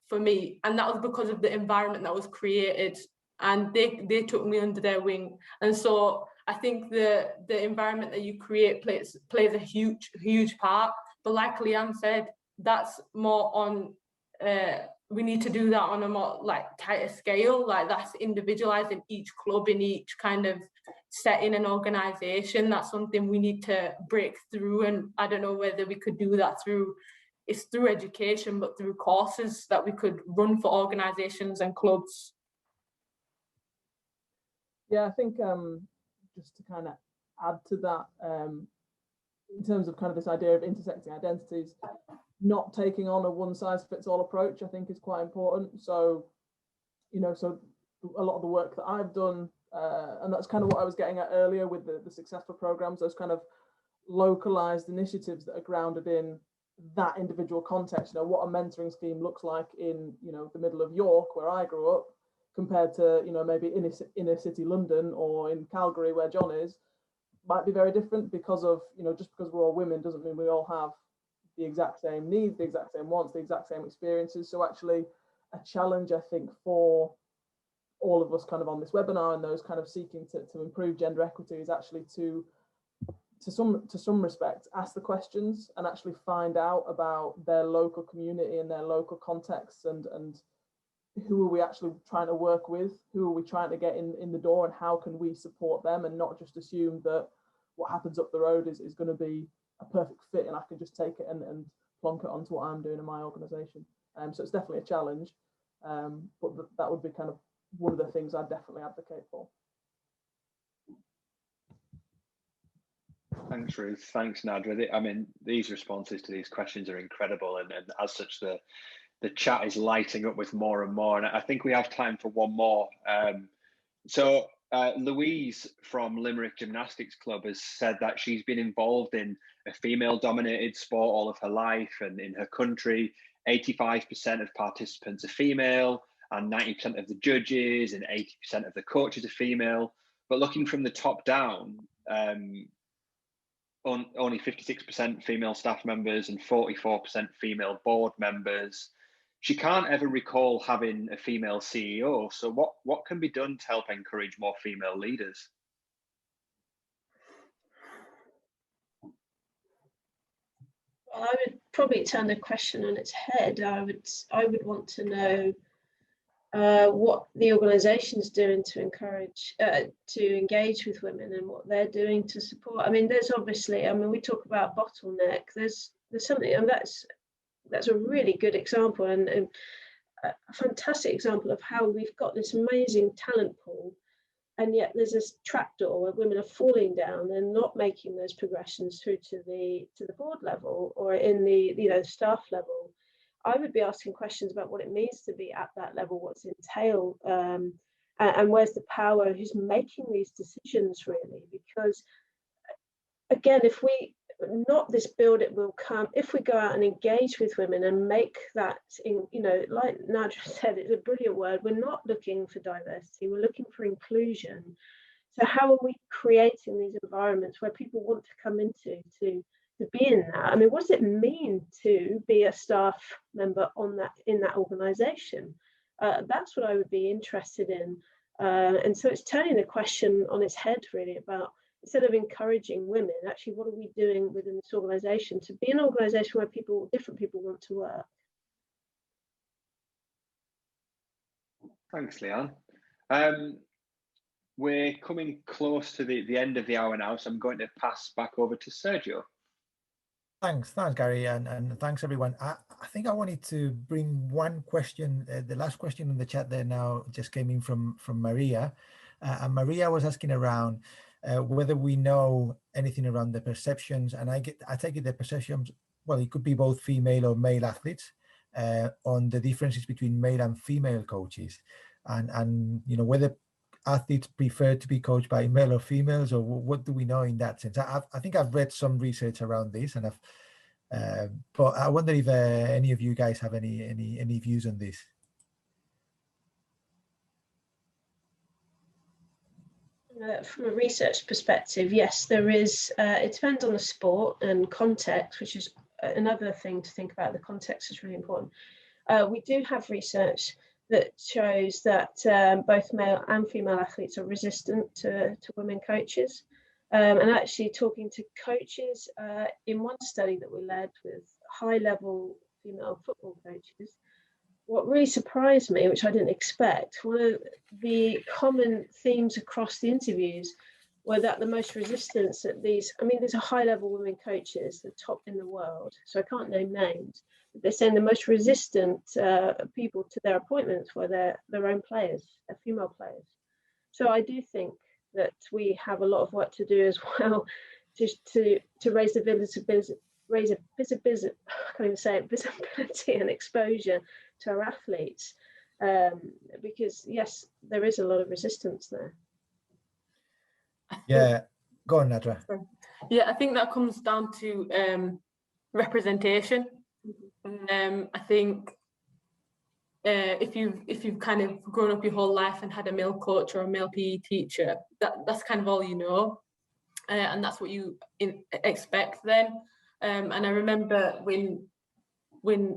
for me. And that was because of the environment that was created, and they took me under their wing. And so I think the environment that you create plays a huge part. But like Leanne said, that's more on, we need to do that on a more like tighter scale. Like that's individualized in each club, in each kind of setting and organization. That's something we need to break through. And I don't know whether we could do that through education, but through courses that we could run for organizations and clubs. Yeah, I think just to kind of add to that, in terms of kind of this idea of intersecting identities, not taking on a one-size-fits-all approach, I think is quite important. So, you know, so a lot of the work that I've done, and that's kind of what I was getting at earlier with the successful programs, those kind of localized initiatives that are grounded in that individual context. You know, what a mentoring scheme looks like in, you know, the middle of York, where I grew up, compared to, you know, maybe inner city London or in Calgary, where John is, might be very different because of, you know, just because we're all women doesn't mean we all have the exact same needs, the exact same wants, the exact same experiences. So actually a challenge, I think, for all of us kind of on this webinar and those kind of seeking to improve gender equity is actually to some respect, ask the questions and actually find out about their local community and their local contexts, and who are we actually trying to work with, who are we trying to get in the door, and how can we support them, and not just assume that what happens up the road is going to be a perfect fit and I can just take it and plonk it onto what I'm doing in my organisation. So it's definitely a challenge, but that would be kind of one of the things I'd definitely advocate for. Thanks, Ruth. Thanks, Naadrah. I mean, these responses to these questions are incredible, and as such, the chat is lighting up with more and more. And I think we have time for one more. Louise from Limerick Gymnastics Club has said that she's been involved in a female-dominated sport all of her life, and in her country, 85% of participants are female, and 90% of the judges and 80% of the coaches are female. But looking from the top down, only 56% female staff members and 44% female board members. She can't ever recall having a female CEO. So what can be done to help encourage more female leaders? Well, I would probably turn the question on its head. I would want to know what the organisation's doing to encourage, to engage with women, and what they're doing to support. I mean, there's obviously, I mean, we talk about bottleneck. There's something, and that's a really good example, and a fantastic example of how we've got this amazing talent pool, and yet there's this trapdoor where women are falling down and not making those progressions through to the board level or in the, you know, staff level. I would be asking questions about what it means to be at that level, what's entailed, and where's the power, who's making these decisions really, because again, if we not this build it will come, if we go out and engage with women and make that, in, you know, like Naadrah said, it's a brilliant word, we're not looking for diversity, we're looking for inclusion. So how are we creating these environments where people want to come into to be in that? I mean, what does it mean to be a staff member in that organization? That's what I would be interested in. And so it's turning the question on its head really about instead of encouraging women, actually, what are we doing within this organisation to be an organisation where different people want to work? Thanks, Leanne. We're coming close to the end of the hour now, so I'm going to pass back over to Sergio. Thanks, Gary, and thanks everyone. I think I wanted to bring one question. The last question in the chat there now just came in from Maria, and Maria was asking around whether we know anything around the perceptions, and I take it the perceptions. Well, it could be both female or male athletes on the differences between male and female coaches, and you know whether athletes prefer to be coached by male or females, or what do we know in that sense? I think I've read some research around this, and but I wonder if any of you guys have any views on this. From a research perspective, yes, there is. It depends on the sport and context, which is another thing to think about. The context is really important. We do have research that shows that both male and female athletes are resistant to women coaches. And actually talking to coaches in one study that we led with high-level female football coaches, what really surprised me, which I didn't expect, one of the common themes across the interviews were that the most resistance at these, I mean, these are high-level women coaches, the top in the world, so I can't name names, but they're saying the most resistant people to their appointments were their own players, their female players. So I do think that we have a lot of work to do as well to raise the visibility, visibility and exposure to our athletes, because yes, there is a lot of resistance there. Yeah, go on, Naadrah. Yeah, I think that comes down to representation. I think if you've kind of grown up your whole life and had a male coach or a male PE teacher, that's kind of all you know, and that's what you expect then. And I remember when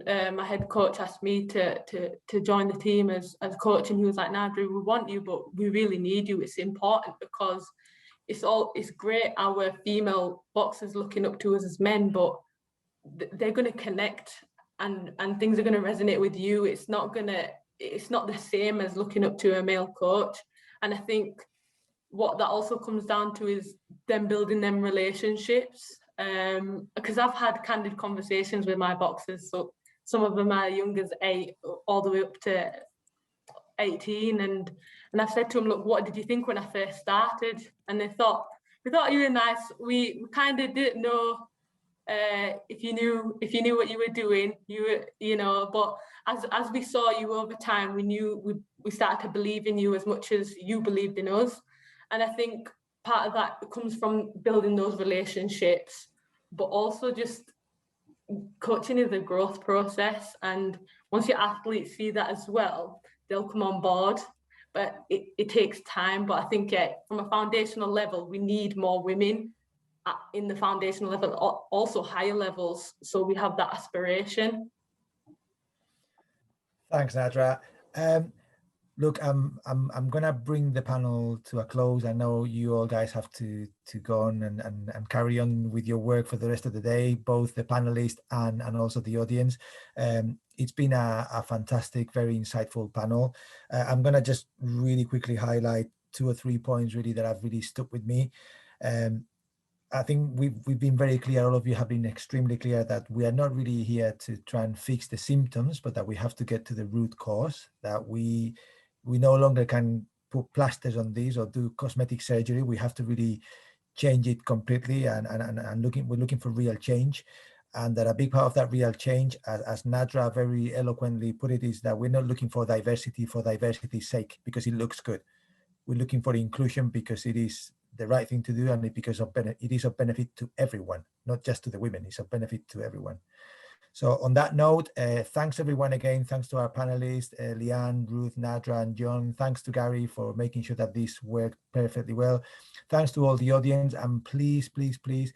my head coach asked me to join the team as coach, and he was like, "Naadrah, we want you, but we really need you. It's important because it's great our female boxers looking up to us as men, but they're going to connect and things are going to resonate with you. It's not the same as looking up to a male coach." And I think what that also comes down to is them building them relationships, because I've had candid conversations with my boxers, so some of them are young as 8 all the way up to 18, and I've said to them, "Look, what did you think when I first started?" And we thought you were nice. We kind of didn't know if you knew what you were doing, but as we saw you over time, we started to believe in you as much as you believed in us. And I think part of that comes from building those relationships, but also just coaching is a growth process, and once your athletes see that as well, they'll come on board. But it takes time. But I think from a foundational level, we need more women in the foundational level, also higher levels, so we have that aspiration. Thanks, Naadrah. Look, I'm gonna bring the panel to a close. I know you all guys have to go on and carry on with your work for the rest of the day, both the panelists and also the audience. It's been a fantastic, very insightful panel. I'm gonna just really quickly highlight 2 or 3 points really that have really stuck with me. I think we've been very clear, all of you have been extremely clear, that we are not really here to try and fix the symptoms, but that we have to get to the root cause, that we no longer can put plasters on these or do cosmetic surgery. We have to really change it completely, and we're looking for real change. And that a big part of that real change, as Naadrah very eloquently put it, is that we're not looking for diversity for diversity's sake because it looks good. We're looking for inclusion because it is the right thing to do, and it is of benefit to everyone, not just to the women. It's of benefit to everyone. So on that note, thanks everyone again. Thanks to our panelists, Leanne, Ruth, Naadrah, and John. Thanks to Gary for making sure that this worked perfectly well. Thanks to all the audience, and please, please, please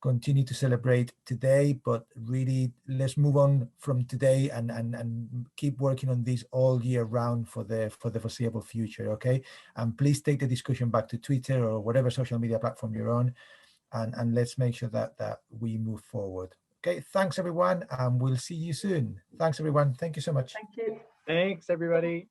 continue to celebrate today, but really let's move on from today and keep working on this all year round for the foreseeable future. Okay, and please take the discussion back to Twitter or whatever social media platform you're on, and let's make sure that we move forward. Okay, thanks everyone, and we'll see you soon. Thanks everyone. Thank you so much. Thank you. Thanks, everybody.